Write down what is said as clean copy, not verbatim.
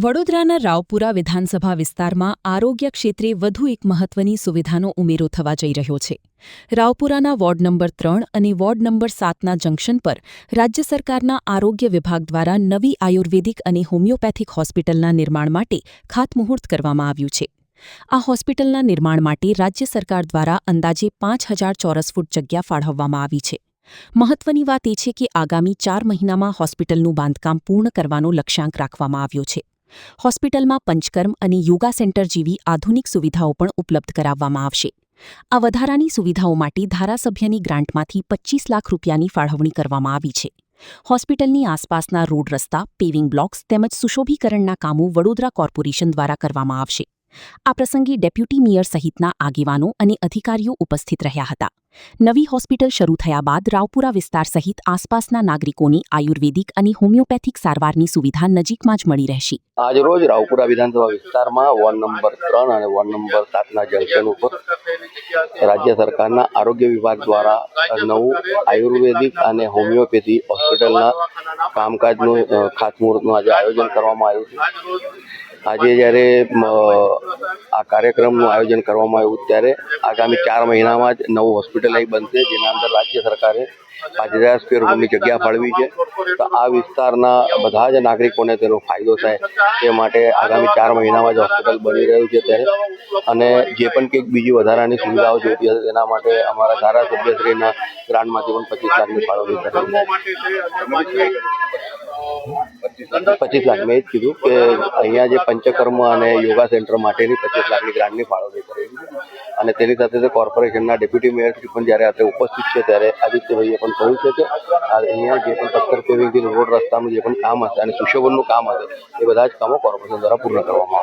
વડોદરાના રાવપુરા વિધાનસભા વિસ્તારમાં આરોગ્ય ક્ષેત્રે વધુ એક મહત્વની સુવિધાનો ઉમેરો થવા જઈ રહ્યો છે. રાવપુરાના વોર્ડ નંબર 3 અને વોર્ડ નંબર 7ના જંકશન પર રાજ્ય સરકારના આરોગ્ય વિભાગ દ્વારા નવી આયુર્વેદિક અને હોમિયોપેથિક હોસ્પિટલના નિર્માણ માટે ખાતમુહૂર્ત કરવામાં આવ્યું છે. આ હોસ્પિટલના નિર્માણ માટે રાજ્ય સરકાર દ્વારા અંદાજે 5,000 ચોરસ ફૂટ જગ્યા ફાળવવામાં આવી છે. મહત્વની વાત એ છે કે આગામી 4 મહિનામાં હોસ્પિટલનું બાંધકામ પૂર્ણ કરવાનો લક્ષ્યાંક રાખવામાં આવ્યો છે. હોસ્પિટલમાં પંચકર્મ અને યોગા સેન્ટર જેવી આધુનિક સુવિધાઓ પણ ઉપલબ્ધ કરાવવામાં આવશે. આ વધારાની સુવિધાઓ માટે ધારાસભ્યની ગ્રાન્ટમાંથી 25 લાખ રૂપિયાની ફાળવણી કરવામાં આવી છે. હોસ્પિટલની આસપાસના રોડ રસ્તા, પેવિંગ બ્લોક્સ તેમજ સુશોભીકરણના કામો વડોદરા કોર્પોરેશન દ્વારા કરવામાં આવશે. આ પ્રસંગે ડેપ્યુટી મેયર સહિતના આગેવાનો અને અધિકારીઓ ઉપસ્થિત રહ્યા હતા. નવી હોસ્પિટલ શરૂ થયા બાદ રાવપુરા વિસ્તાર સહિત આસપાસના નાગરિકોને આયુર્વેદિક અને હોમિયોપેથિક સારવારની સુવિધા નજીકમાં જ મળી રહેશે. આજરોજ રાવપુરા વિધાનસભા વિસ્તારમાં વોર્ડ નંબર 3 અને વોર્ડ નંબર 7ના જંકશન ઉપર રાજ્ય સરકારના આરોગ્ય વિભાગ દ્વારા નવું આયુર્વેદિક અને હોમિયોપેથી હોસ્પિટલના કામકાજનું ખાતમુહૂર્તનું આજે આયોજન કરવામાં આવ્યું છે. આજે જ્યારે આ કાર્યક્રમનું આયોજન કરવામાં આવ્યું ત્યારે આગામી 4 મહિનામાં જ નવું હોસ્પિટલ અહીં બનશે, જેના અંદર રાજ્ય સરકારે 5,000 સ્ક્વેર ફૂટની જગ્યા ફાળવી છે. તો આ વિસ્તારના બધા જ નાગરિકોને તેનો ફાયદો થાય તે માટે આગામી 4 મહિનામાં જ હોસ્પિટલ બની રહ્યું છે ત્યારે અને જે પણ કંઈક બીજી વધારાની સુવિધાઓ જોઈતી હશે તેના માટે અમારા ધારાસભ્યશ્રીના ગ્રાન્ટમાંથી પણ 25 લાખની ફાળવણી કરી. 25 લાખ મેં જ કીધું કે અહીંયા જે પંચકર્મ અને યોગા સેન્ટર માટેની 25 લાખની ગ્રાન્ટની ફાળવણી કરેલી છે. અને તેની સાથે કોર્પોરેશનના ડેપ્યુટી મેયરશ્રી પણ જ્યારે આપણે ઉપસ્થિત છે ત્યારે આદિત્યભાઈએ પણ કહ્યું છે કે અહીંયા જે પણ પથ્થર પેવિંગથી રોડ રસ્તાનું જે પણ કામ હશે અને સુશોભનનું કામ હશે એ બધા જ કામો કોર્પોરેશન દ્વારા પૂર્ણ કરવામાં આવશે.